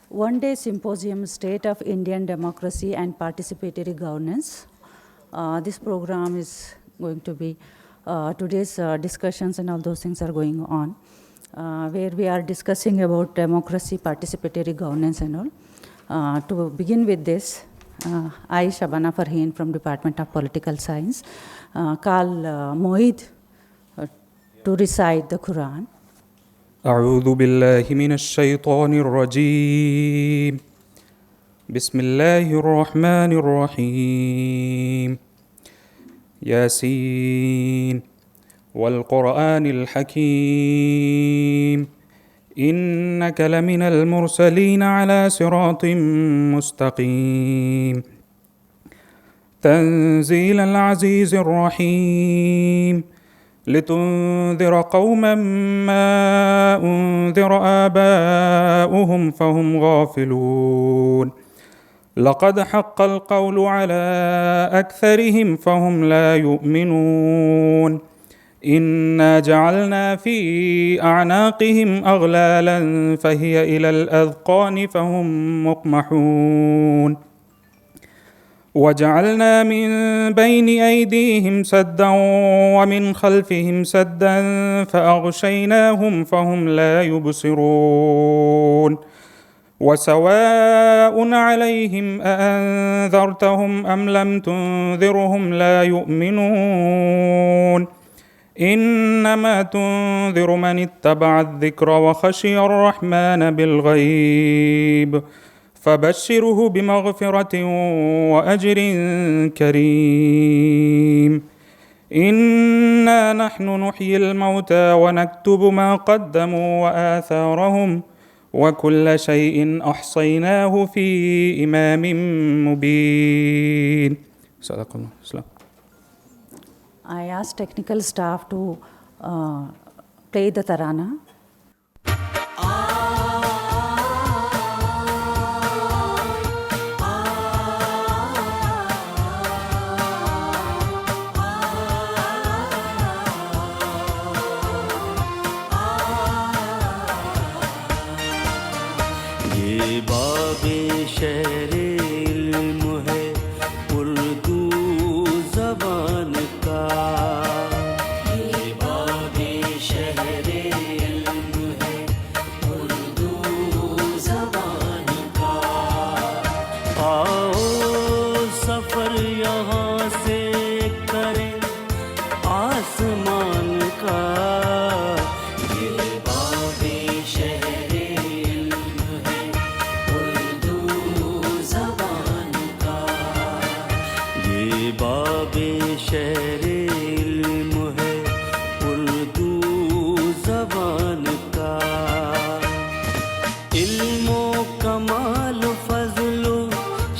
one-day symposium, State of Indian Democracy and Participatory Governance. This program is going to be, today's discussions and all those things are going on, where we are discussing about democracy, participatory governance and all. To begin with this, I, Shabana Farheen from Department of Political Science, call Mohid to recite the Quran. أعوذ بالله من الشيطان الرجيم بسم الله الرحمن الرحيم ياسين والقرآن الحكيم إنك لمن المرسلين على صراط مستقيم تنزيل العزيز الرحيم لتنذر قوما ما أنذر آباؤهم فهم غافلون لقد حق القول على أكثرهم فهم لا يؤمنون إنا جعلنا في أعناقهم أغلالا فهي إلى الأذقان فهم مقمحون وجعلنا من بين أيديهم سدا ومن خلفهم سدا فأغشيناهم فهم لا يبصرون وسواء عليهم أأنذرتهم أم لم تنذرهم لا يؤمنون إنما تنذر من اتبع الذكر وخشي الرحمن بالغيب فبشره بمغفرة وأجر كريم إنا نحن نحيي الموتى ونكتب ما قدموا وآثارهم وكل شيء أحصيناه في إمام مبين صدق الله السلام. I asked technical staff to play the tarana. ये बाबे शहरे इल्म है उर्दू ज़बान का ये बाबे शहरे इल्म है उर्दू ज़बान का आओ सफ़र यहाँ से करें आसमान का ये बाबे शहरे बाबे शहरे इल्म है उर्दू ज़बान का इल्मो कमाल फजलो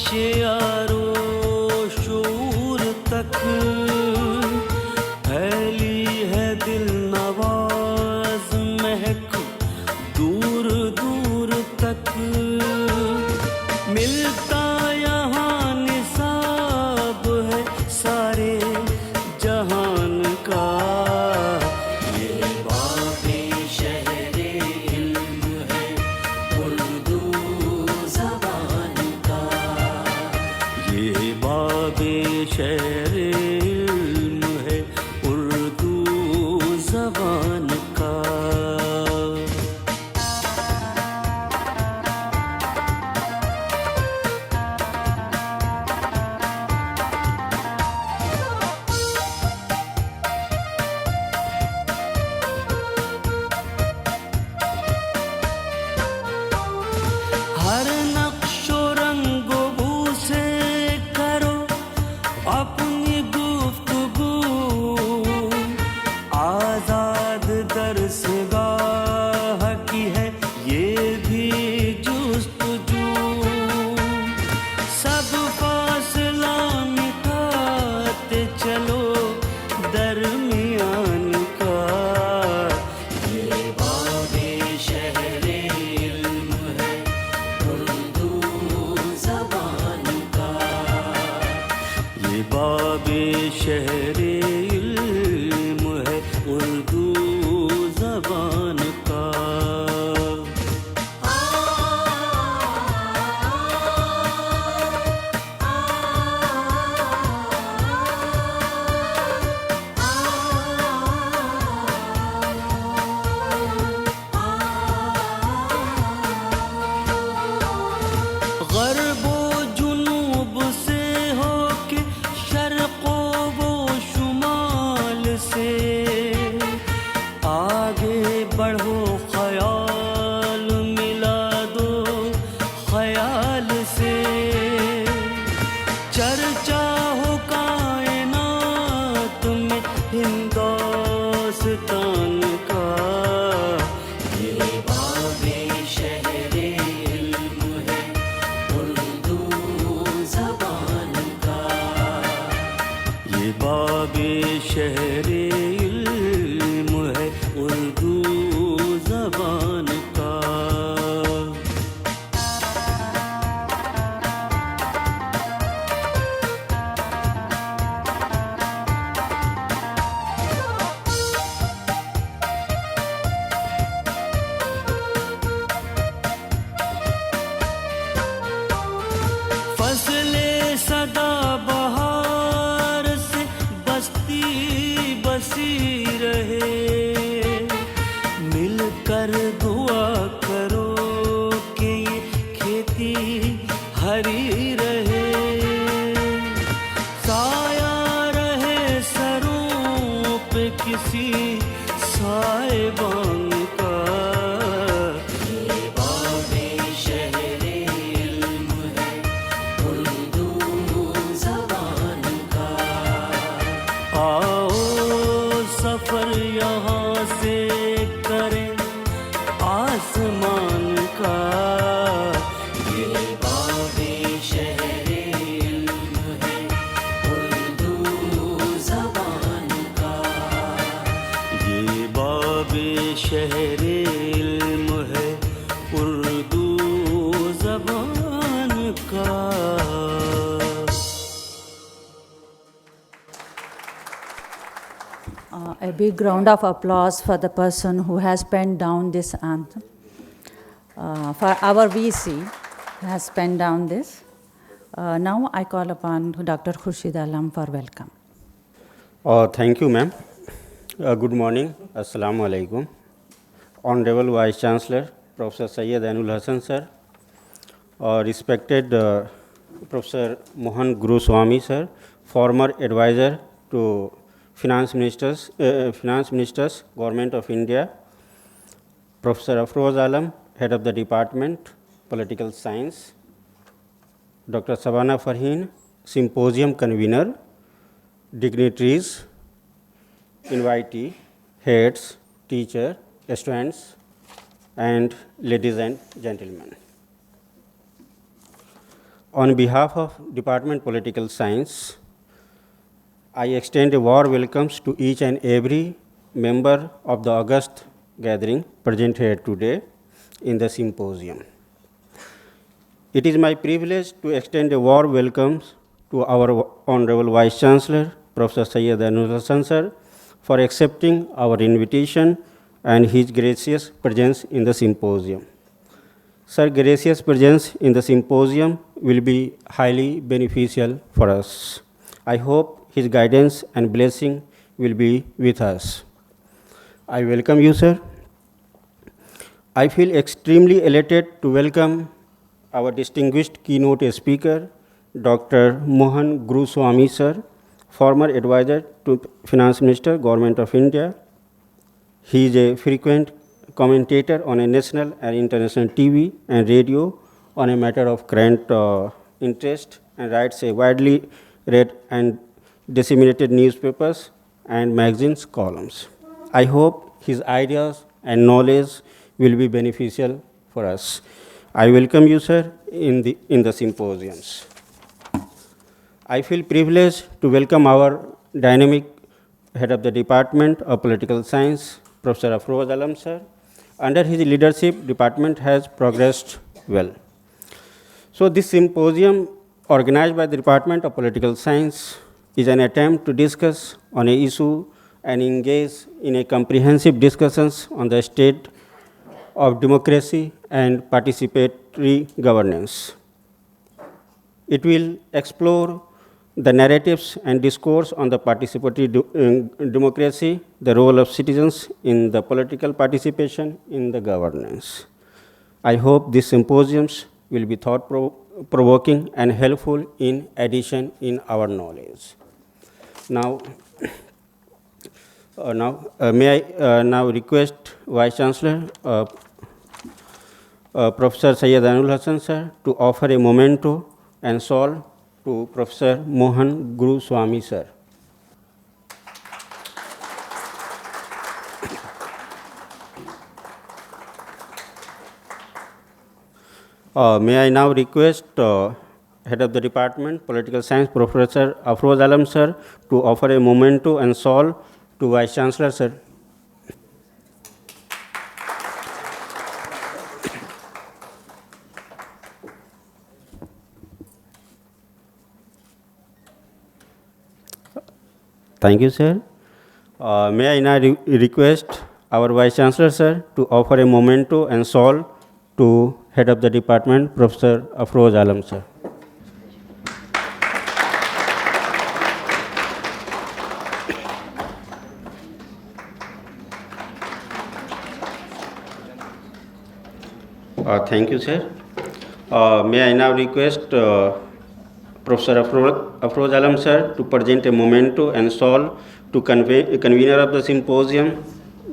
शियारो शूर तक फैली है दिल नवाज महक दूर दूर तक मिलता यहाँ निसाब है सारे जहान का ये बाबे शहरे इल्म है उर्दू ज़बान का ये बाबे शहरे इल्म है उर्दू ज़बान का हर नक्शो रंगो बू से करो अपनी गुफ्तगू आजाद दरसगाह की है ये भी जुस्तजू सब फासला मिटाते चलो दरमियान का ये बाबे शहरे इल्म है उर्दू ज़बान का ये बाबे शहरे इल्म है उर्दू ज़बान का ये बाबे शहरे इल्म है उर्दू ज़बान का। फसले सदा बहार से बस्ती बसी रहे, मिलकर दुआ करो कि ये खेती हरी रहे, साया रहे सरों पे किसी साहिबान का। ये बाबे शहरे इल्म है उर्दू ज़बान का। आओ सफ़र यहाँ से करें आसमान का। ये बाबे शहरे इल्म है उर्दू ज़बान का। ये बाबे शहरे इल्म है उर्दू ज़बान का। A big round of applause for the person who has penned down this anthem. For our VC has penned down this. Now I call upon Dr. Khurshid Alam for welcome. Thank you, ma'am. Good morning. Assalamu alaikum. Honorable Vice Chancellor, Professor Syed Ainul Hasan, sir. Respected Professor Mohan Guru Swami, sir, former advisor to Finance Ministers, Government of India. Professor Afroz Alam, Head of the Department, Political Science. Dr. Sabana Farheen, Symposium Convener, dignitaries, invitee, heads, teacher, students, and ladies and gentlemen. On behalf of Department Political Science, I extend a warm welcome to each and every member of the August gathering present here today in the symposium. It is my privilege to extend a warm welcome to our Honorable Vice Chancellor, Professor Syed Ainul Hasan, sir, for accepting our invitation and his gracious presence in the symposium. Sir, gracious presence in the symposium will be highly beneficial for us. I hope his guidance and blessing will be with us. I welcome you, sir. I feel extremely elated to welcome our distinguished keynote speaker, Dr. Mohan Guru Swami, sir, former advisor to Finance Minister, Government of India. He is a frequent commentator on a national and international TV and radio on a matter of current interest and writes a widely read and disseminated newspapers and magazines columns. I hope his ideas and knowledge will be beneficial for us. I welcome you, sir, in the symposiums. I feel privileged to welcome our dynamic Head of the Department of Political Science, Professor Afroz Alam, sir. Under his leadership, department has progressed well. So this symposium organized by the Department of Political Science is an attempt to discuss on an issue and engage in a comprehensive discussions on the state of democracy and participatory governance. It will explore the narratives and discourse on the participatory democracy, the role of citizens in the political participation in the governance. I hope these symposiums will be thought-provoking and helpful in addition in our knowledge. Now, may I now request Vice Chancellor, Professor Syed Ainul Hasan, sir, to offer a memento and shawl to Professor Mohan Guru Swami, sir. May I now request Head of the Department, Political Science, Professor Afroz Alam sir, to offer a memento and shawl to Vice Chancellor sir. Thank you, sir. May I now request our Vice Chancellor, sir, to offer a memento and shawl to Head of the Department, Professor Afroz Alam, sir. Thank you, sir. May I now request Professor Afroz Alam, sir, to present a memento and shawl to convener of the symposium,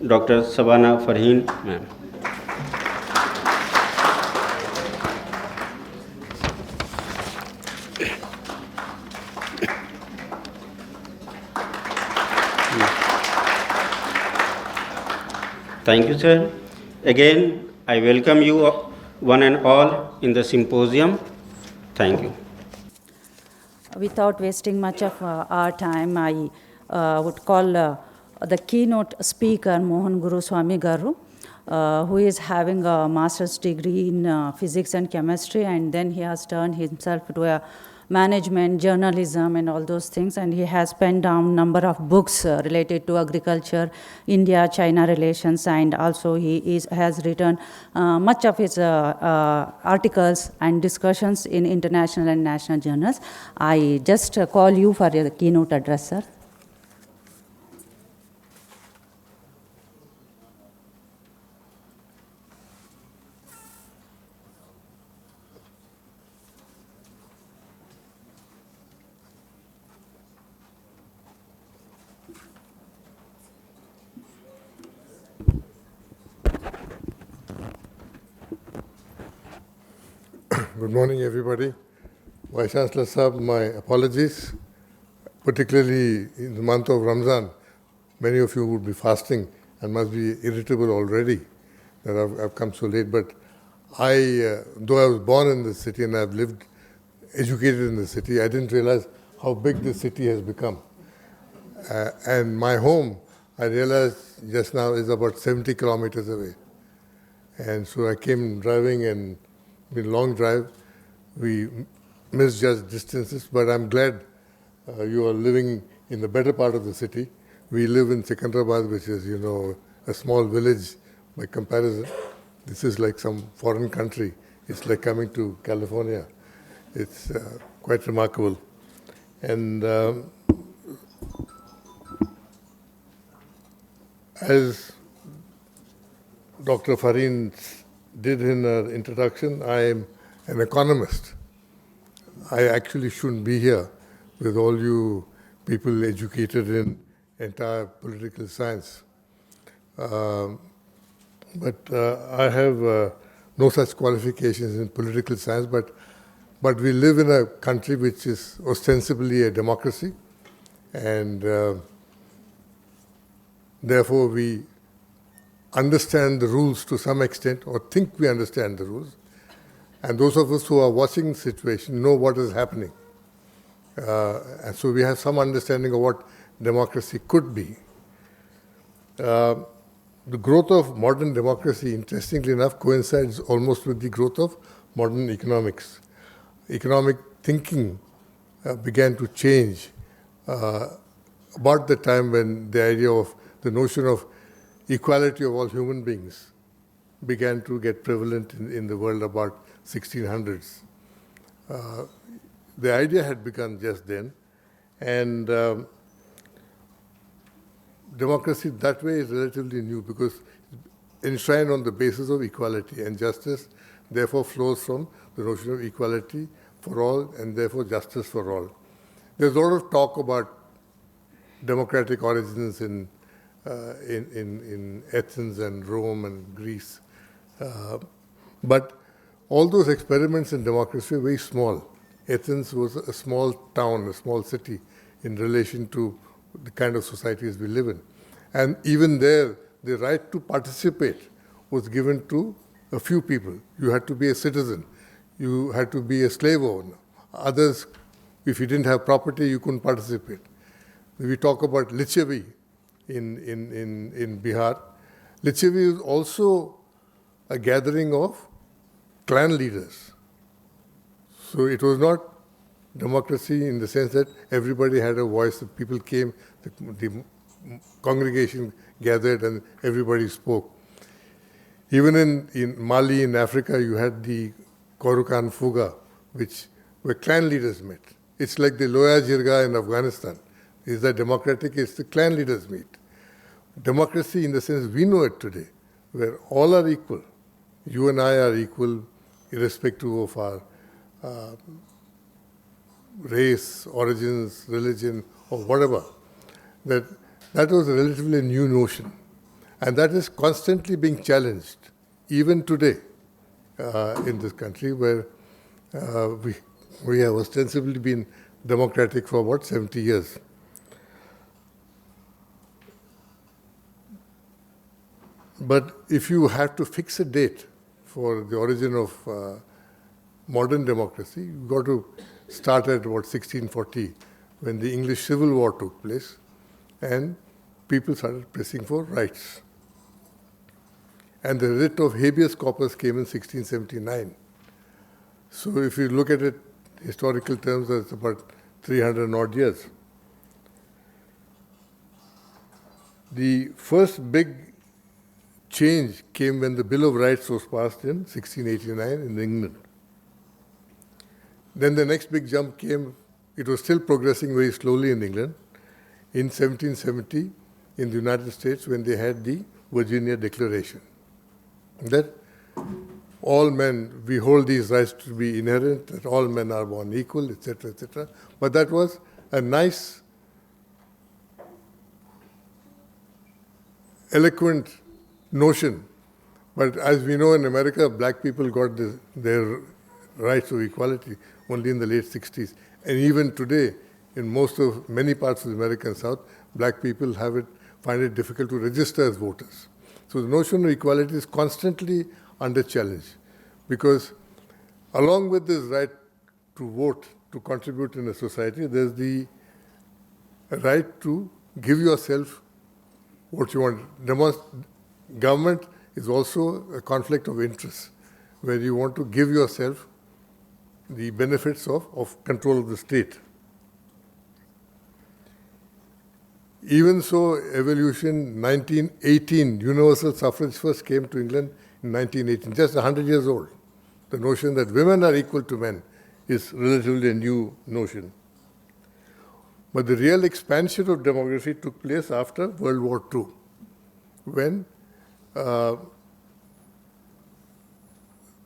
Dr. Sabana Farheen, ma'am. Thank you, sir. Again, I welcome you one and all in the symposium. Thank you. Without wasting much of our time, I would call the keynote speaker, Mohan Guru Swami Garu, who is having a master's degree in physics and chemistry, and then he has turned himself to a management, journalism, and all those things, and he has penned down number of books related to agriculture, India-China relations, and also he has written much of his articles and discussions in international and national journals. I just call you for the keynote address, sir. Good morning, everybody. Vice Chancellor Sahab, my apologies. Particularly in the month of Ramzan, many of you would be fasting and must be irritable already that I've come so late. But though I was born in this city and I've lived, educated in the city, I didn't realize how big this city has become. And my home, I realized just now, is about 70 kilometers away. And so I came driving, and been a long drive. We misjudged distances, but I'm glad you are living in the better part of the city. We live in Secunderabad, which is, a small village by comparison. This is like some foreign country. It's like coming to California. It's quite remarkable. And as Dr. Farheen did in her introduction, I am an economist. I actually shouldn't be here with all you people educated in entire political science. But I have no such qualifications in political science, but we live in a country which is ostensibly a democracy, and therefore we understand the rules to some extent, or think we understand the rules. And those of us who are watching the situation know what is happening. And so we have some understanding of what democracy could be. The growth of modern democracy, interestingly enough, coincides almost with the growth of modern economics. Economic thinking began to change about the time when the notion of equality of all human beings began to get prevalent in the world about 1600s. The idea had begun just then, and democracy that way is relatively new because enshrined on the basis of equality, and justice therefore flows from the notion of equality for all and therefore justice for all. There's a lot of talk about democratic origins in Athens and Rome and Greece. But all those experiments in democracy were very small. Athens was a small town, a small city in relation to the kind of societies we live in. And even there, the right to participate was given to a few people. You had to be a citizen. You had to be a slave owner. Others, if you didn't have property, you couldn't participate. We talk about Lichavi in Bihar. Lichavi is also a gathering of clan leaders. So it was not democracy in the sense that everybody had a voice, the people came, the congregation gathered and everybody spoke. Even in Mali, in Africa, you had the Korukan Fuga, where clan leaders met. It's like the Loya Jirga in Afghanistan. Is that democratic? It's the clan leaders meet. Democracy in the sense we know it today, where all are equal. You and I are equal, irrespective of our race, origins, religion, or whatever. That was a relatively new notion. And that is constantly being challenged, even today in this country, where we have ostensibly been democratic for about 70 years. But if you have to fix a date for the origin of modern democracy, you've got to start at about 1640, when the English Civil War took place, and people started pressing for rights. And the writ of habeas corpus came in 1679. So if you look at it historical terms, it's about 300 odd years. The first big change came when the Bill of Rights was passed in 1689 in England. Then the next big jump came, it was still progressing very slowly in England, in 1770 in the United States when they had the Virginia Declaration. That all men, we hold these rights to be inherent, that all men are born equal, etc., etc. But that was a nice, eloquent notion. But as we know in America, black people got their rights of equality only in the late 60s. And even today, in many parts of the American South, black people find it difficult to register as voters. So the notion of equality is constantly under challenge, because along with this right to vote, to contribute in a society, there's the right to give yourself what you want. Government is also a conflict of interest, where you want to give yourself the benefits of control of the state. Even so, evolution, 1918, universal suffrage first came to England in 1918, just 100 years old. The notion that women are equal to men is relatively a new notion. But the real expansion of democracy took place after World War II, when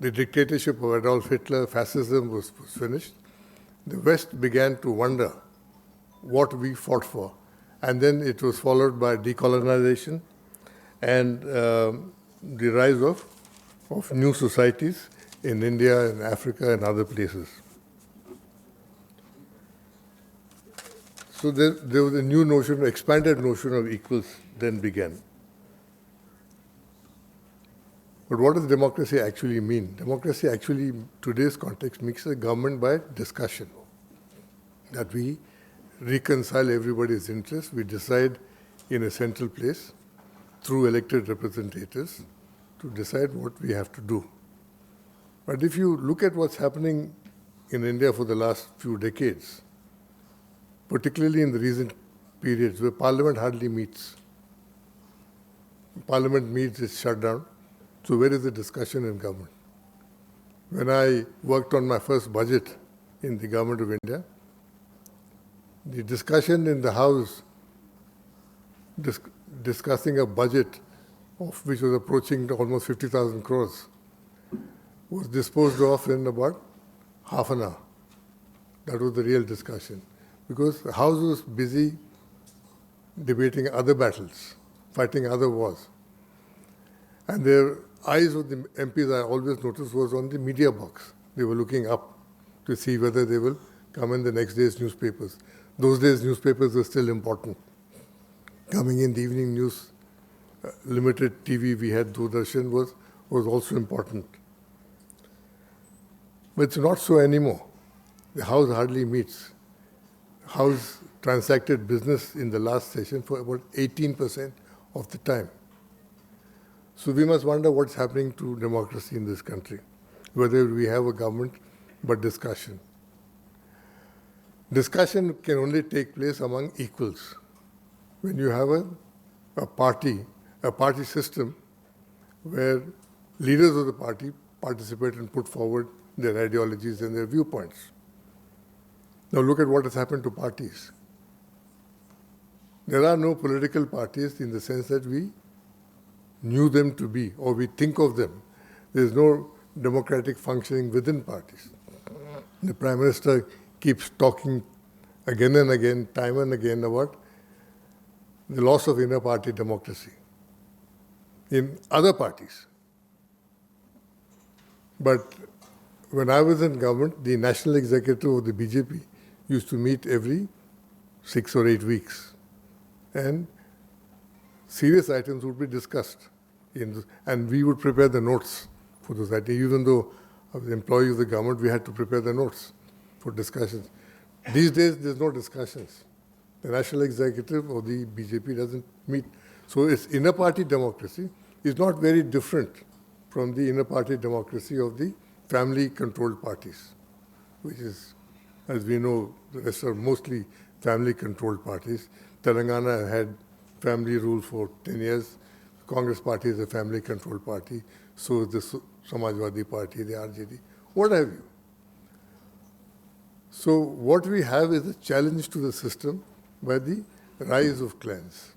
the dictatorship of Adolf Hitler, fascism was finished. The West began to wonder what we fought for. And then it was followed by decolonization and the rise of new societies in India, in Africa, and other places. So there was a new notion, expanded notion of equals then began. But what does democracy actually mean? Democracy actually, in today's context, makes a government by discussion. That we reconcile everybody's interests, we decide in a central place through elected representatives to decide what we have to do. But if you look at what's happening in India for the last few decades, particularly in the recent periods where Parliament hardly meets, Parliament meets, it's shut down. So where is the discussion in government? When I worked on my first budget in the Government of India, the discussion in the House discussing a budget of which was approaching almost 50,000 crores was disposed of in about half an hour. That was the real discussion. Because the House was busy debating other battles, fighting other wars. And their eyes of the MPs, I always noticed, was on the media box. They were looking up to see whether they will come in the next day's newspapers. Those days, newspapers were still important. Coming in the evening news, limited TV, we had Doordarshan, was also important. But it's not so anymore. The House hardly meets. House transacted business in the last session for about 18% of the time. So we must wonder what's happening to democracy in this country, whether we have a government, but discussion. Discussion can only take place among equals. When you have a party system where leaders of the party participate and put forward their ideologies and their viewpoints. Now look at what has happened to parties. There are no political parties in the sense that we knew them to be, or we think of them. There is no democratic functioning within parties. The Prime Minister keeps talking again and again, time and again, about the loss of inner party democracy in other parties. But when I was in government, the national executive of the BJP used to meet every 6 or 8 weeks. And serious items would be discussed. And we would prepare the notes for those items. Even though I was employee of the government, we had to prepare the notes for discussions. These days, there's no discussions. The national executive of the BJP doesn't meet. So its inner party democracy is not very different from the inner party democracy of the family-controlled parties, which is, as we know, the rest are mostly family-controlled parties. Telangana had family rule for 10 years. Congress party is a family-controlled party. So is the Samajwadi Party, the RJD, what have you. So what we have is a challenge to the system by the rise of clans.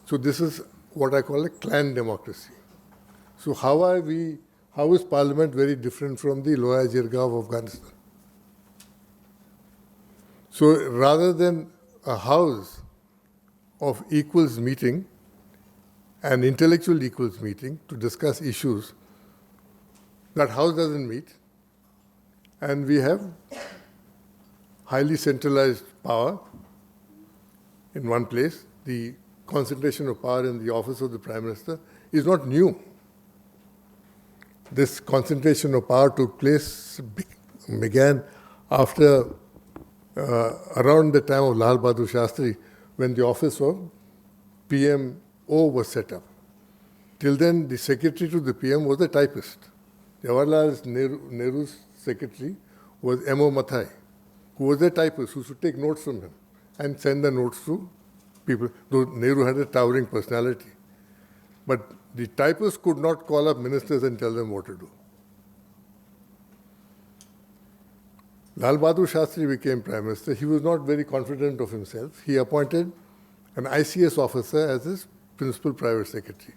So this is what I call a clan democracy. So how is Parliament very different from the Loya Jirga of Afghanistan? So rather than a house of equals meeting, an intellectual equals meeting to discuss issues, that house doesn't meet, and we have highly centralized power in one place. The concentration of power in the office of the Prime Minister is not new. This concentration of power took place, began after, around the time of Lal Bahadur Shastri, when the office of PMO was set up. Till then, the secretary to the PM was a typist. Jawaharlal Nehru's secretary was M.O. Mathai, who was a typist who should take notes from him and send the notes to people, though Nehru had a towering personality. But the typist could not call up ministers and tell them what to do. Lal Bahadur Shastri became Prime Minister. He was not very confident of himself. He appointed an ICS officer as his principal private secretary,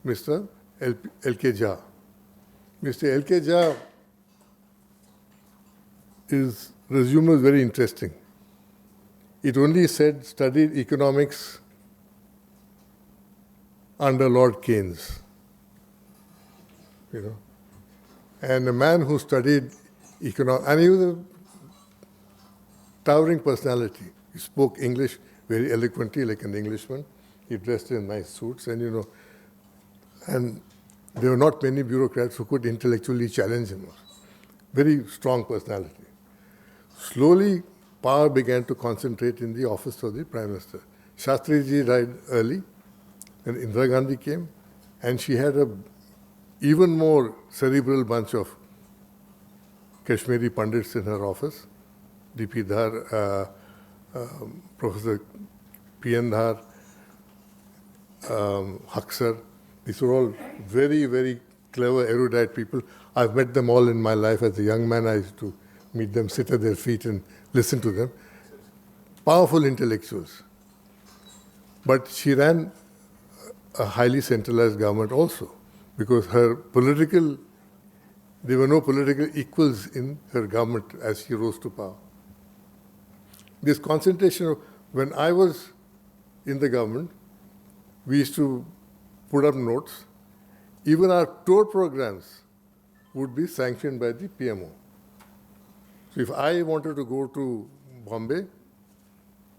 Mr. L.K. Jha. Mr. L.K. Jha, his resume was very interesting. It only said studied economics under Lord Keynes, And a man who studied economics, and he was a towering personality. He spoke English very eloquently, like an Englishman. He dressed in nice suits, and there were not many bureaucrats who could intellectually challenge him. Very strong personality. Slowly, power began to concentrate in the office of the Prime Minister. Shastri ji died early, and Indira Gandhi came, and she had a even more cerebral bunch of Kashmiri Pandits in her office. D.P. Dhar, Professor P.N. Dhar, Haksar. These were all very, very clever, erudite people. I've met them all in my life. As a young man, I used to meet them, sit at their feet and listen to them. Powerful intellectuals. But she ran a highly centralized government also, because there were no political equals in her government as she rose to power. This concentration when I was in the government, we used to put up notes. Even our tour programs would be sanctioned by the PMO. So if I wanted to go to Bombay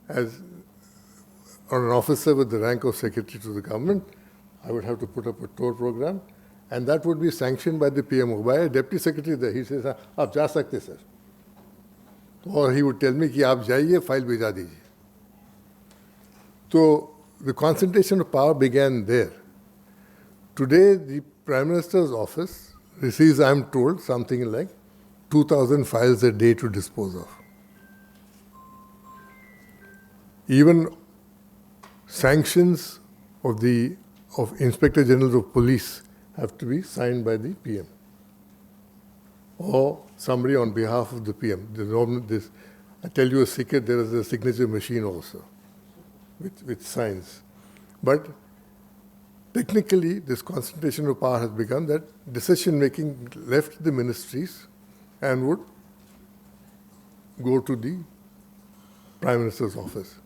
as an officer with the rank of secretary to the government, I would have to put up a tour program, and that would be sanctioned by the PMO, by a deputy secretary there. He says, "Aap ja sakte, sir." Or he would tell me कि आप जाइए file भेजा दीजिए. So the concentration of power began there. Today, the Prime Minister's office receives, I am told, something like 2,000 files a day to dispose of. Even sanctions of Inspector General of Police have to be signed by the PM or somebody on behalf of the PM. I tell you a secret, there is a signature machine also with signs. But technically, this concentration of power has become that decision-making left the ministries and would go to the Prime Minister's office.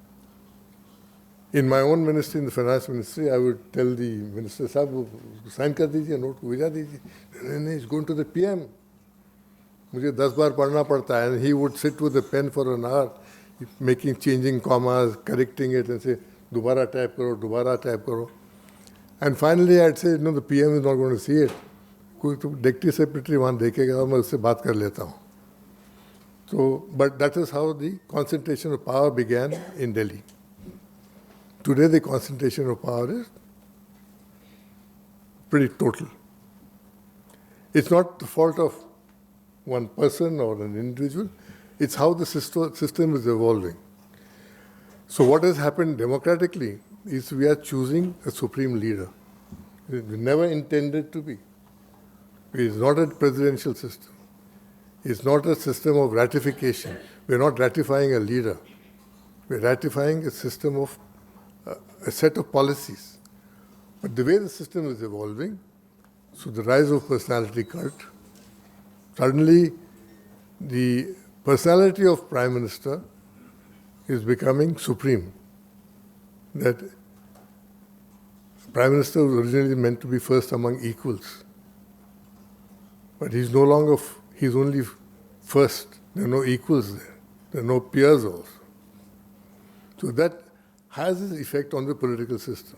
In my own ministry, in the Finance Ministry, I would tell the minister, "Sahab, sign kar dijiye, note ko bhija dijiye." No, it's going to the PM. मुझे 10 बार पढ़ना पड़ता है. And he would sit with a pen for an hour, changing commas, correcting it, and say, "Dobara type karo, dobara type karo." And finally, I'd say, "No, the PM is not going to see it. कोई तो deputy secretary वहाँ देखेगा और मैं उससे बात कर लेता हूँ." So, but that is how the concentration of power began in Delhi. Today, the concentration of power is pretty total. It's not the fault of one person or an individual. It's how the system is evolving. So what has happened democratically is we are choosing a supreme leader. We never intended to be. It is not a presidential system. It's not a system of ratification. We're not ratifying a leader. We're ratifying a system of a set of policies. But the way the system is evolving, so the rise of personality cult, suddenly the personality of Prime Minister is becoming supreme. That Prime Minister was originally meant to be first among equals. But he's no longer, he's only first. There are no equals there. There are no peers also. So that has its effect on the political system.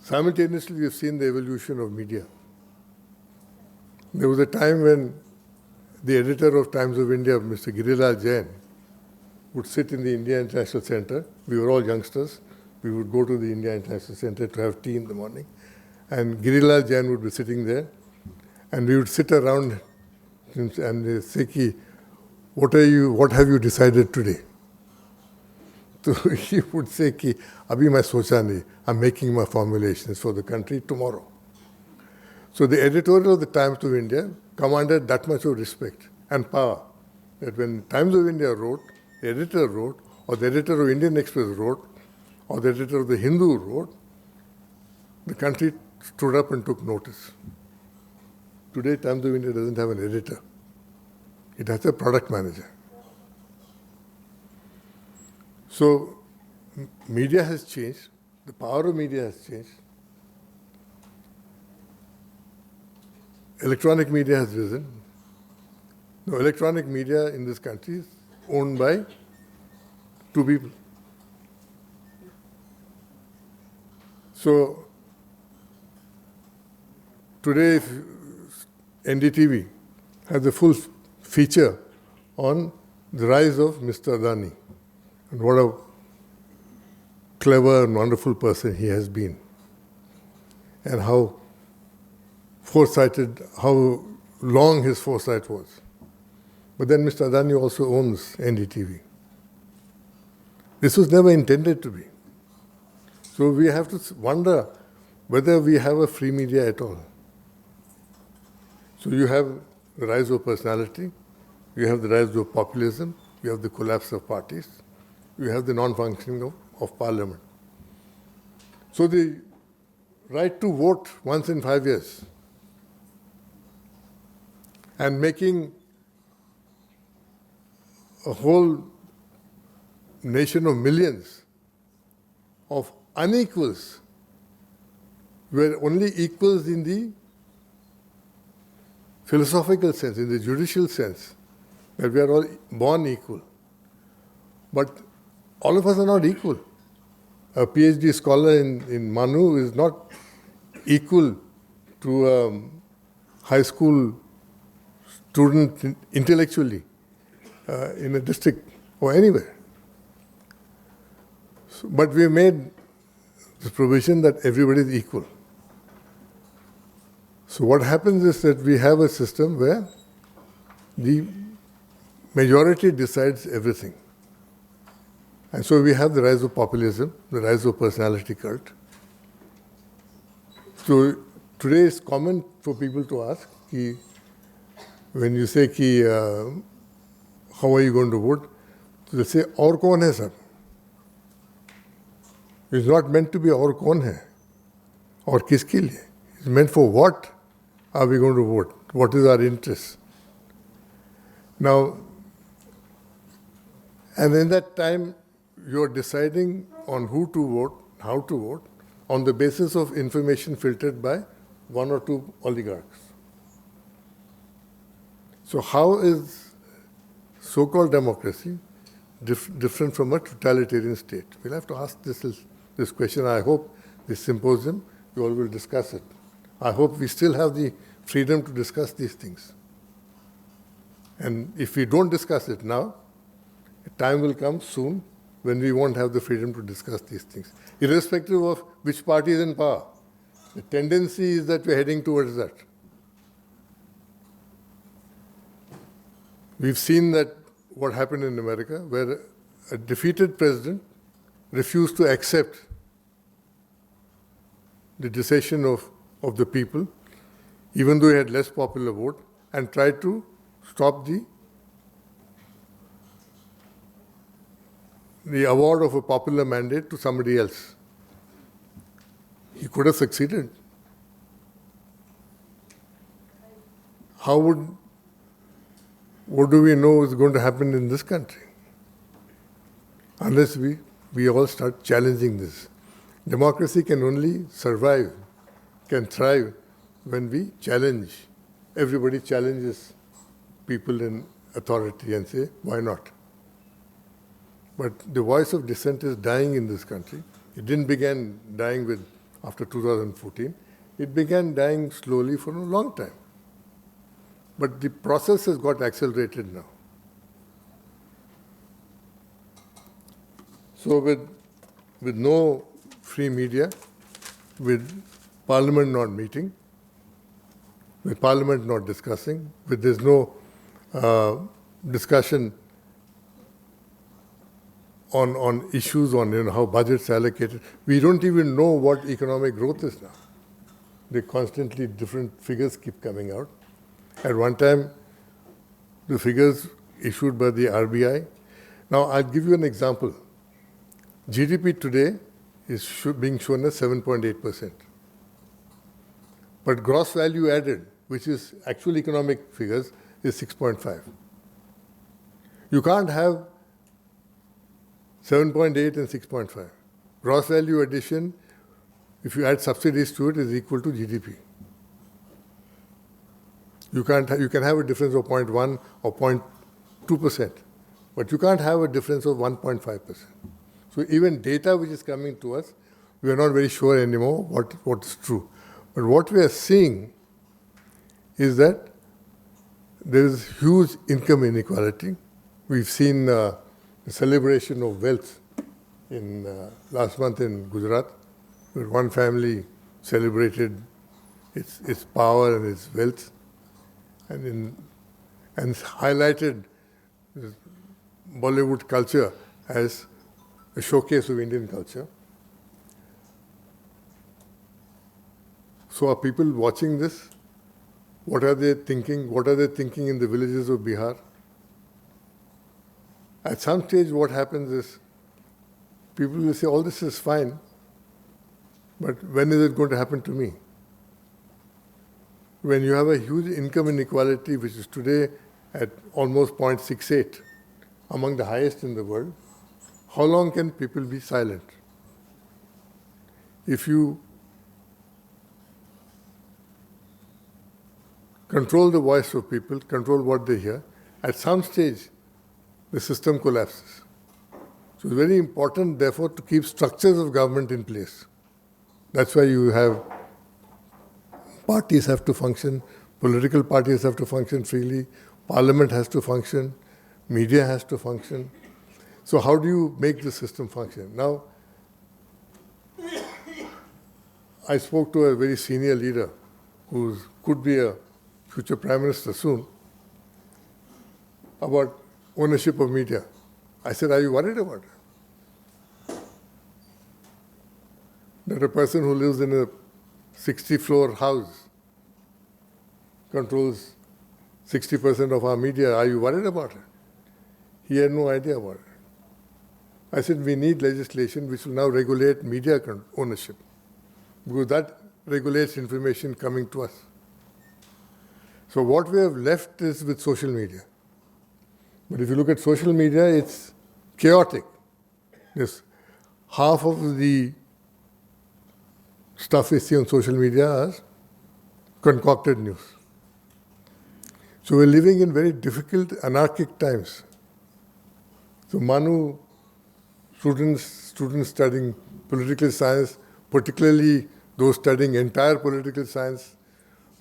Simultaneously, we have seen the evolution of media. There was a time when the editor of Times of India, Mr. Girilal Jain, would sit in the India International Centre. We were all youngsters. We would go to the India International Centre to have tea in the morning. And Girilal Jain would be sitting there. And we would sit around him and say, what have you decided today? So he would say, Abhi main socha nahi. I'm making my formulations for the country tomorrow. So the editorial of the Times of India commanded that much of respect and power that when Times of India wrote, the editor wrote, or the editor of Indian Express wrote, or the editor of the Hindu wrote, the country stood up and took notice. Today, Times of India doesn't have an editor. It has a product manager. So, media has changed. The power of media has changed. Electronic media has risen. Now, electronic media in this country is owned by two people. So, today, if NDTV has a full feature on the rise of Mr. Adani and what a clever and wonderful person he has been, and how foresighted, how long his foresight was. But then Mr. Adani also owns NDTV. This was never intended to be. So we have to wonder whether we have a free media at all. So you have the rise of personality, you have the rise of populism, you have the collapse of parties, you have the non-functioning of parliament. So the right to vote once in 5 years and making a whole nation of millions of unequals, where only equals in the philosophical sense, in the judicial sense, that we are all born equal. But all of us are not equal. A PhD scholar in MANUU is not equal to a high school student intellectually. in a district or anywhere. But we made the provision that everybody is equal. So what happens is that we have a system where the majority decides everything. And so we have the rise of populism, the rise of personality cult. So today it's common for people to ask, when you say, how are you going to vote? They'll say, aur kaun hai sir? It's not meant to be aur kaun hai, or kiske liye. It's meant for what are we going to vote? What is our interest? Now, and in that time, you're deciding on who to vote, how to vote, on the basis of information filtered by one or two oligarchs. So how is so-called democracy different from a totalitarian state? We'll have to ask this question. I hope this symposium, you all will discuss it. I hope we still have the freedom to discuss these things. And if we don't discuss it now, a time will come soon when we won't have the freedom to discuss these things, irrespective of which party is in power. The tendency is that we're heading towards that. We've seen that what happened in America, where a defeated president refused to accept the decision of the people, even though he had less popular vote, and tried to stop the award of a popular mandate to somebody else. He could have succeeded. What do we know is going to happen in this country? Unless we all start challenging this. Democracy can only survive, can thrive when we challenge. Everybody challenges people in authority and say, why not? But the voice of dissent is dying in this country. It didn't begin dying after 2014. It began dying slowly for a long time. But the process has got accelerated now. So with no free media, with Parliament not meeting, with Parliament not discussing, with there's no discussion on issues on how budgets are allocated. We don't even know what economic growth is now. They constantly different figures keep coming out. At one time, the figures issued by the RBI. Now, I'll give you an example. GDP today is being shown as 7.8%. But gross value added, which is actual economic figures, is 6.5. You can't have 7.8 and 6.5. Gross value addition, if you add subsidies to it, is equal to GDP. You can have a difference of 0.1 or 0.2%, but you can't have a difference of 1.5%. So even data which is coming to us, we are not very sure anymore what is true. But what we are seeing is that there is huge income inequality. We've seen the celebration of wealth in last month in Gujarat, where one family celebrated its power and its wealth, and highlighted Bollywood culture as a showcase of Indian culture. So are people watching this? What are they thinking? What are they thinking in the villages of Bihar? At some stage, what happens is people will say, all this is fine, but when is it going to happen to me? When you have a huge income inequality, which is today at almost 0.68, among the highest in the world, how long can people be silent? If you control the voice of people, control what they hear, at some stage, the system collapses. So it's very important, therefore, to keep structures of government in place. That's why you have parties have to function, political parties have to function freely, Parliament has to function, media has to function. So how do you make the system function? Now, I spoke to a very senior leader who could be a future Prime Minister soon about ownership of media. I said, are you worried about it? That a person who lives in a 60-floor house controls 60% of our media. Are you worried about it? He had no idea about it. I said, we need legislation which will now regulate media ownership, because that regulates information coming to us. So what we have left is with social media. But if you look at social media, it's chaotic. Yes, half of the stuff we see on social media is concocted news. So we're living in very difficult, anarchic times. So MANUU students studying political science, particularly those studying entire political science,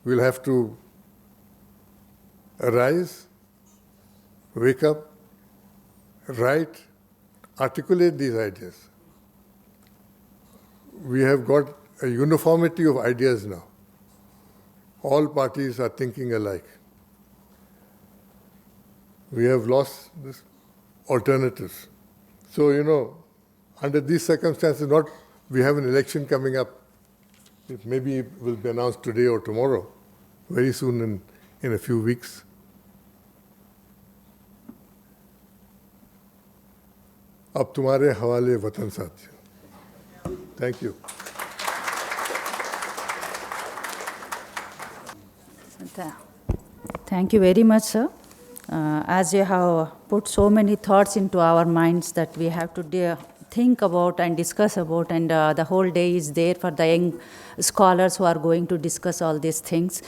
will have to arise, wake up, write, articulate these ideas. We have got a uniformity of ideas now. All parties are thinking alike. We have lost this alternatives. So, under these circumstances, we have an election coming up. It maybe will be announced today or tomorrow, very soon in a few weeks. अब तुम्हारे हवाले वतन साथियों. Thank you. Thank you very much, sir. As you have put so many thoughts into our minds that we have to think about and discuss about, and the whole day is there for the young scholars who are going to discuss all these things,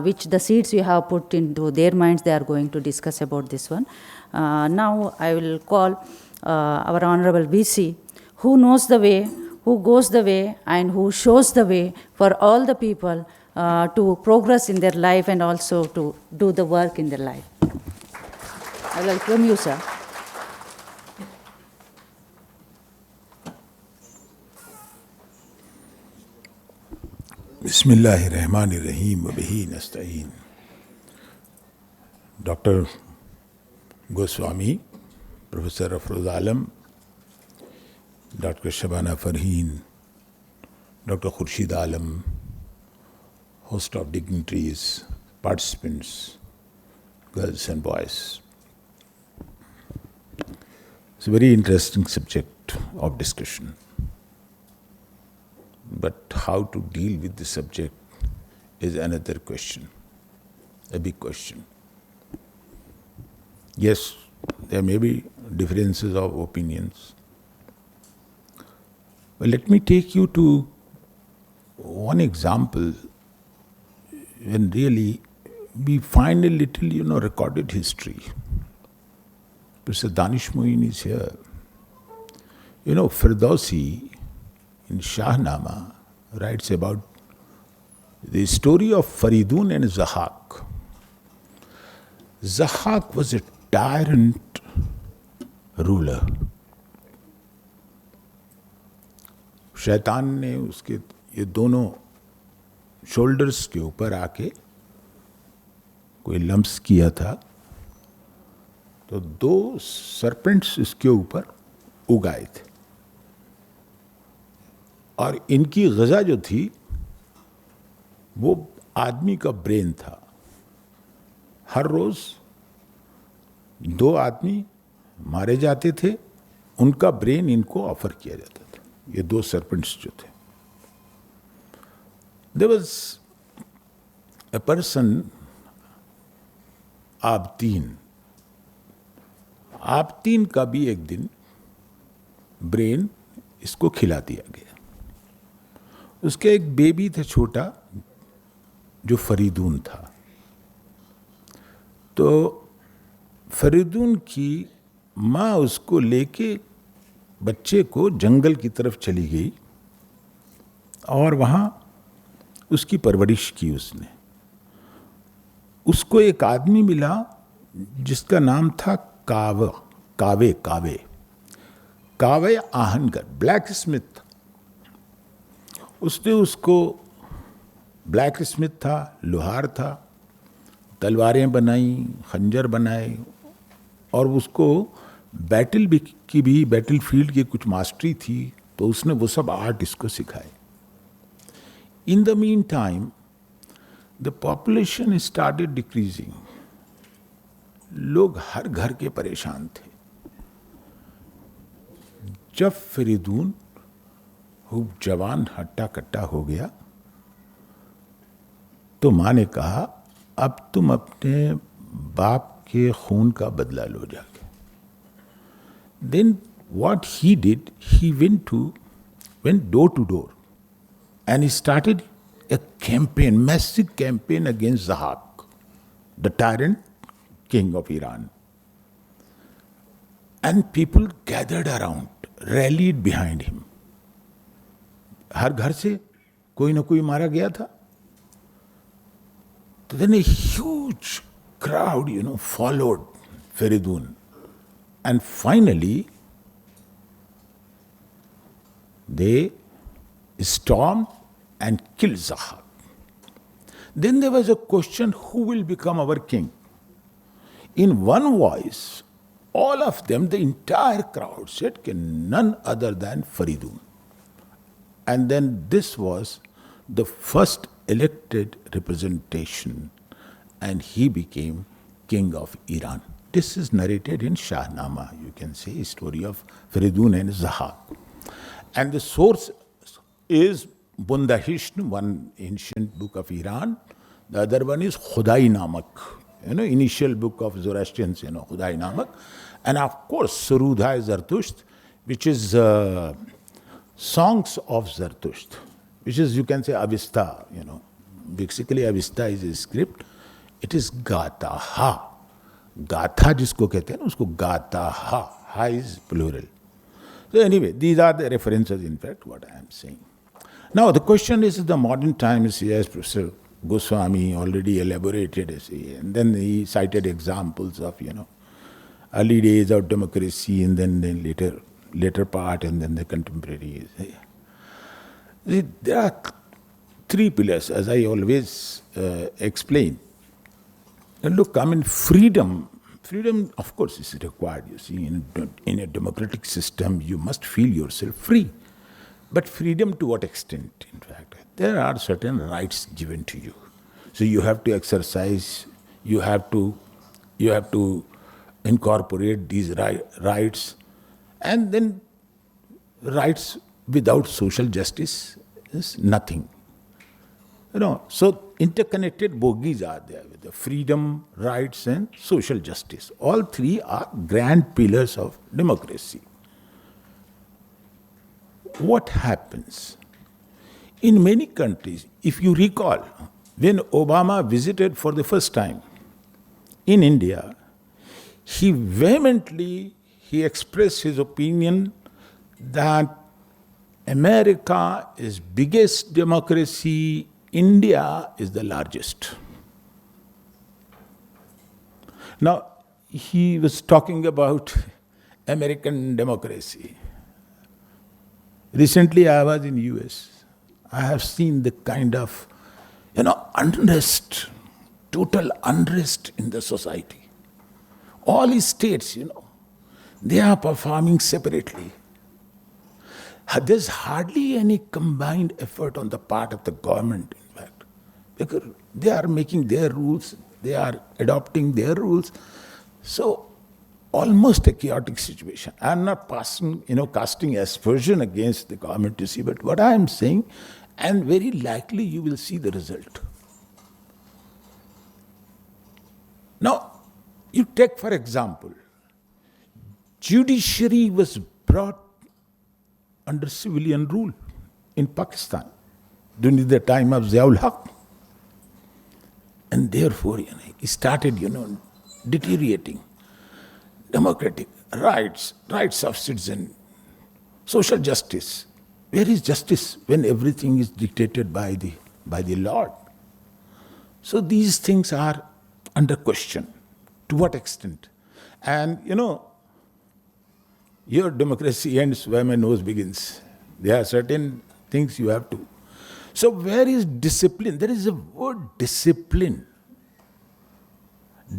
which the seeds we have put into their minds, they are going to discuss about this one. Now I will call our Honorable VC, who knows the way, who goes the way, and who shows the way for all the people to progress in their life and also to do the work in their life. I welcome you, sir. Bismillahirrahmanirrahim wa bihi nasta'een. Dr. Goswami, Professor Afroz Alam, Dr. Shabana Farheen, Dr. Khurshid Alam, host of dignitaries, participants, girls and boys. It's a very interesting subject of discussion. But how to deal with the subject is another question, a big question. Yes, there may be differences of opinions. But let me take you to one example when really we find a little, recorded history. Professor Danish Moin is here. Firdausi in Shahnama writes about the story of Faridun and Zahak. Zahak was a tyrant ruler. शैतान ने उसके ये दोनों shoulders के ऊपर आके कोई lumps किया था, तो दो सरपेंट्स इसके ऊपर उगाए थे और इनकी ग़िज़ा जो थी वो आदमी का ब्रेन था. हर रोज़ दो आदमी मारे जाते थे, उनका ब्रेन इनको ऑफर किया जाता था, ये दो सरपेंट्स जो थे. There was a person, आबतीन का भी एक दिन ब्रेन इसको खिला दिया गया. उसके एक बेबी था छोटा जो फरीदून था. तो फरीदून की माँ उसको लेके बच्चे को जंगल की तरफ चली गई और वहाँ उसकी परवरिश की उसने. उसको एक आदमी मिला जिसका नाम था कावे आहनकर, ब्लैक स्मिथ। उसने उसको, ब्लैक स्मिथ था, लोहार था, तलवारें बनाई, खंजर बनाए, और उसको बैटल फील्ड की कुछ मास्टरी थी, तो उसने वो सब आर्ट इसको सिखाए। In the mean time the population started decreasing. लोग हर घर के परेशान थे। जब फरीदून खूब जवान हट्टा कट्टा हो गया तो माँ ने कहा, अब तुम अपने बाप के खून का बदला लो जाके। Then what he did, he went door to door and he started a campaign, massive campaign against Zahak, the tyrant king of Iran. And people gathered around, rallied behind him. हर घर से कोई ना कोई मारा गया था। So then a huge crowd, followed Feridun. And finally, they stormed and killed Zahak. Then there was a question, who will become our king? In one voice, all of them, the entire crowd said, none other than Feridun. And then this was the first elected representation, and he became king of Iran. This is narrated in Shahnama, you can say, story of Feridun and Zahak. And the source is Bundahisht, one ancient book of Iran. The other one is Khudai Namak, initial book of Zoroastrians, Khudai Namak. And of course, Surudha Zartusht, which is songs of Zartusht, which is, you can say, Avesta, Basically, Avesta is a script. It is Gata Ha. Gatha जिसको कहते हैं ना, उसको Gata Ha. Ha is plural. So anyway, these are the references, in fact, what I am saying. Now, the question is the modern times, as Professor Goswami already elaborated, and then he cited examples of, early days of democracy, and then later part, and then the contemporary. There are three pillars, as I always explain. And look, freedom, of course, is required. You see, in a democratic system, you must feel yourself free. But freedom to what extent, in fact? There are certain rights given to you. So you have to exercise, you have to incorporate these rights. And then rights without social justice is nothing. So interconnected bogies are there with the freedom, rights, and social justice. All three are grand pillars of democracy. What happens? In many countries, if you recall, when Obama visited for the first time in India, he vehemently expressed his opinion that America is biggest democracy, India is the largest. Now, he was talking about American democracy. Recently, I was in US. I have seen the kind of, unrest, total unrest in the society. All states, they are performing separately. There's hardly any combined effort on the part of the government, in fact, because they are making their rules, they are adopting their rules. So, almost a chaotic situation. I'm not casting aspersion against the government, you see, but what I am saying, and very likely you will see the result. Now, you take, for example, judiciary was brought under civilian rule in Pakistan during the time of Ziaul Haq. And therefore, it started, deteriorating. Democratic rights of citizen, social justice. Where is justice when everything is dictated by the Lord? So these things are under question. To what extent? And your democracy ends where my nose begins. There are certain things you have to. So where is discipline? There is a word discipline.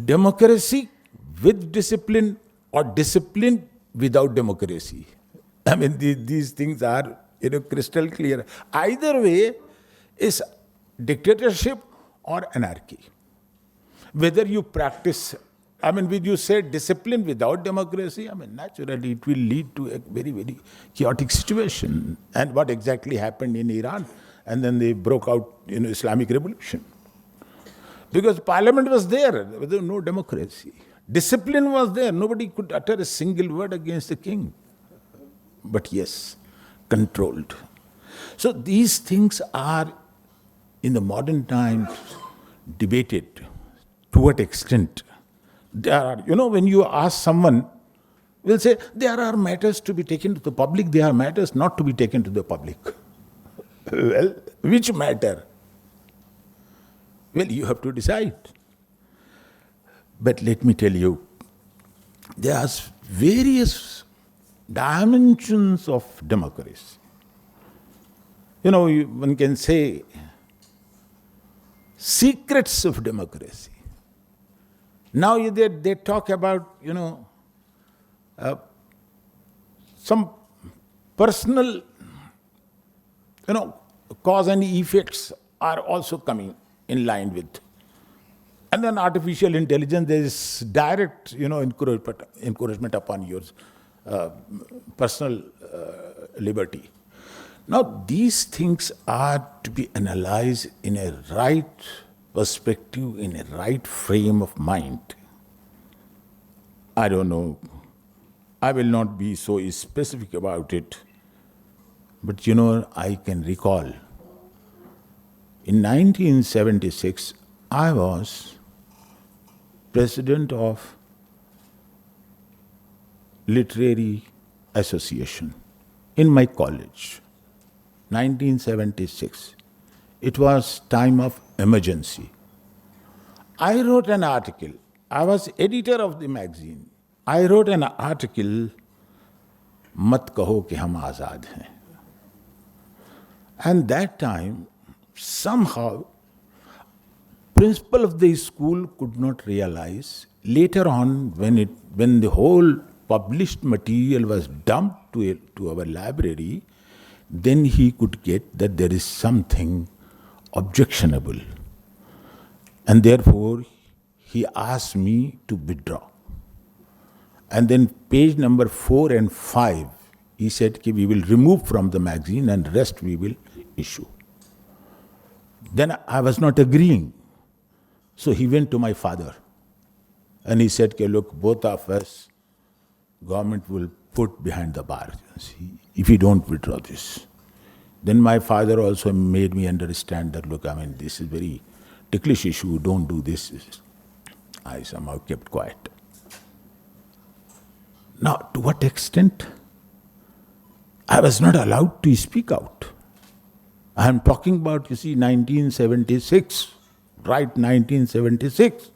Democracy with discipline or discipline without democracy. I mean, these things are crystal clear. Either way is dictatorship or anarchy. Whether you practice, when you say discipline without democracy, naturally it will lead to a very, very chaotic situation. And what exactly happened in Iran? And then they broke out, Islamic revolution. Because parliament was there was no democracy. Discipline was there. Nobody could utter a single word against the king. But yes, controlled. So these things are, in the modern times, debated. To what extent? There are, when you ask someone, will say, there are matters to be taken to the public, there are matters not to be taken to the public. Well, which matter? Well, you have to decide. But let me tell you, there are various dimensions of democracy. One can say secrets of democracy. Now they talk about, some personal, cause and effects are also coming in line with. And then artificial intelligence, there is direct, encouragement upon your personal liberty. Now, these things are to be analyzed in a right perspective, in a right frame of mind. I don't know. I will not be so specific about it. But I can recall, in 1976, I was president of Literary Association in my college. 1976. It was time of emergency. I wrote an article. I was editor of the magazine. I wrote an article, "Mat kaho ki hum azad hain." And that time, somehow, principal of the school could not realize. Later on, when the whole published material was dumped to our library, then he could get that there is something objectionable. And therefore, he asked me to withdraw. And then page number 4 and 5, he said, we will remove from the magazine and rest we will issue. Then I was not agreeing. So he went to my father. And he said, look, both of us, government will put behind the bar if you don't withdraw this. Then my father also made me understand that, look, this is very ticklish issue, don't do this. I somehow kept quiet. Now, to what extent? I was not allowed to speak out. I am talking about, 1976, right, 1976.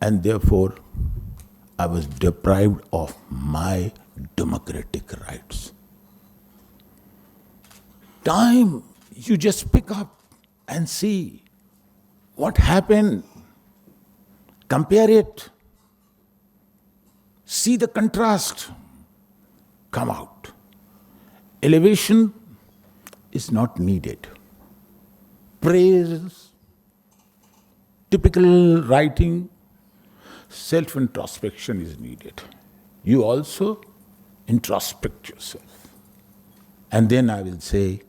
And therefore, I was deprived of my democratic rights. Time, you just pick up and see what happened. Compare it. See the contrast. Come out. Elevation is not needed. Praise, typical writing, self-introspection is needed. You also introspect yourself. And then I will say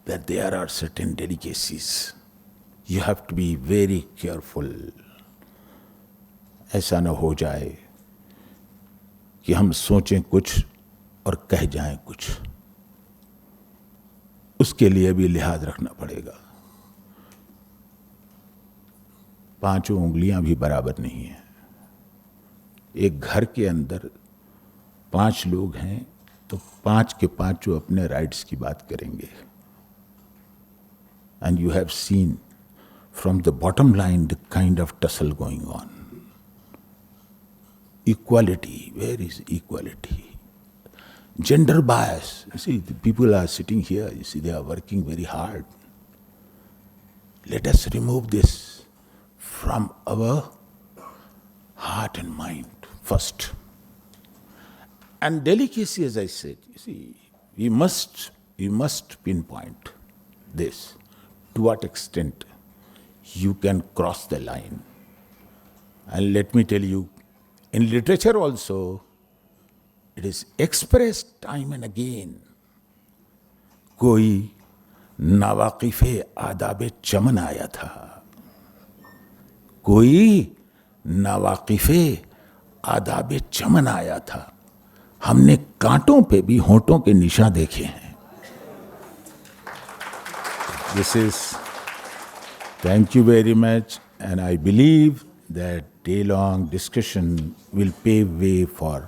that there are certain delicacies. You have to be very careful. ऐसा न हो जाए कि हम सोचें कुछ और कह जाएं कुछ. उसके लिए भी लिहाज रखना पड़ेगा. 5 उंगलियां भी बराबर नहीं हैं. एक घर के अंदर 5 लोग हैं तो 5 के 5 अपने राइट्स की बात करेंगे. And you have seen from the bottom line the kind of tussle going on. Equality, where is equality? Gender bias. You see, the people are sitting here, you see, they are working very hard. Let us remove this from our heart and mind first. And delicacy, as I said, you see, we must pinpoint this, to what extent you can cross the line. And let me tell you, in literature also, it is expressed time and again. कोई नावाकिफ़े आदाबे चमन आया था, कोई नावाकिफ़े आदाबे चमन आया था, हमने कांटों पे भी होंठों के निशान देखे हैं. This is, thank you very much, and I believe that day-long discussion will pave way for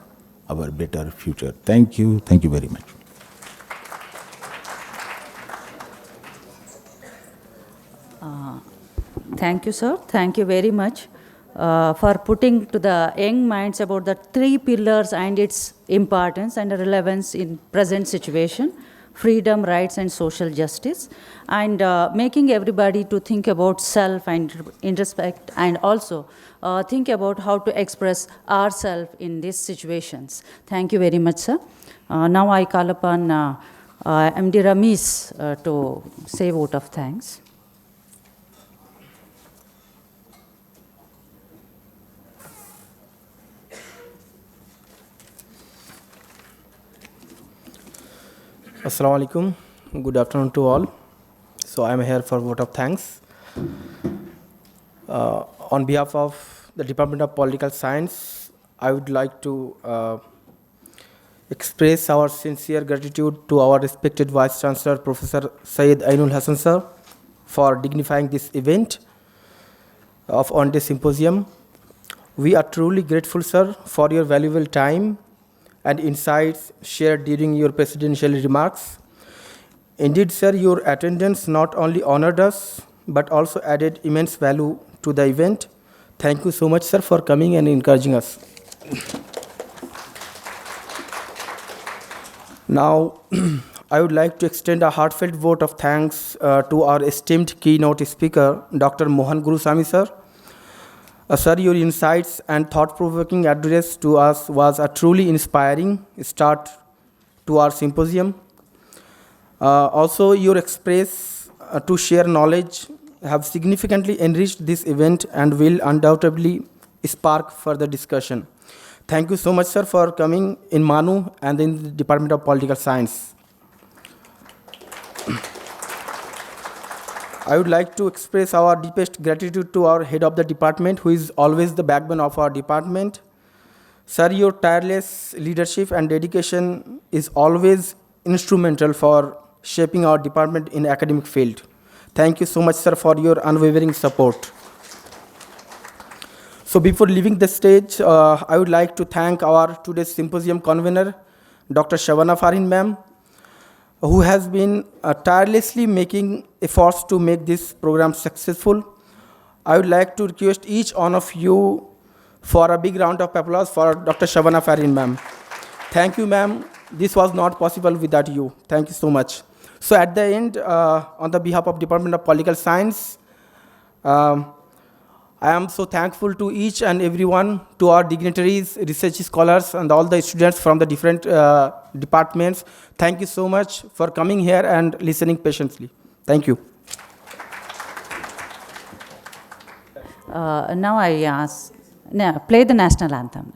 our better future. Thank you very much. Thank you, sir. Thank you very much for putting to the young minds about the three pillars and its importance and relevance in present situation: freedom, rights, and social justice, and making everybody to think about self and in respect, and also think about how to express ourselves in these situations. Thank you very much, sir. Now I call upon MD Ramesh to say a vote of thanks. Assalamu alaikum. Good afternoon to all. So I am here for vote of thanks. On behalf of the Department of Political Science, I would like to express our sincere gratitude to our respected Vice Chancellor, Professor Syed Ainul Hasan sir, for dignifying this event of on-day symposium. We are truly grateful, sir, for your valuable time and insights shared during your presidential remarks. Indeed, sir, your attendance not only honored us, but also added immense value to the event. Thank you so much, sir, for coming and encouraging us. Now, I would like to extend a heartfelt vote of thanks to our esteemed keynote speaker, Dr. Mohan Gurusamy, sir. Sir, your insights and thought-provoking address to us was a truly inspiring start to our symposium. Also, your express to share knowledge have significantly enriched this event and will undoubtedly spark further discussion. Thank you so much, sir, for coming in MANUU and in the Department of Political Science. I would like to express our deepest gratitude to our head of the department, who is always the backbone of our department. Sir, your tireless leadership and dedication is always instrumental for shaping our department in academic field. Thank you so much, sir, for your unwavering support. So before leaving the stage, I would like to thank our today's symposium convener, Dr. Shabana Farhin ma'am, who has been tirelessly making efforts to make this program successful. I would like to request each one of you for a big round of applause for Dr. Shabana Farhin ma'am. Thank you, ma'am. This was not possible without you. Thank you so much. So at the end, on the behalf of Department of Political Science, I am so thankful to each and everyone, to our dignitaries, research scholars, and all the students from the different departments. Thank you so much for coming here and listening patiently. Thank you. Now I ask, play the national anthem.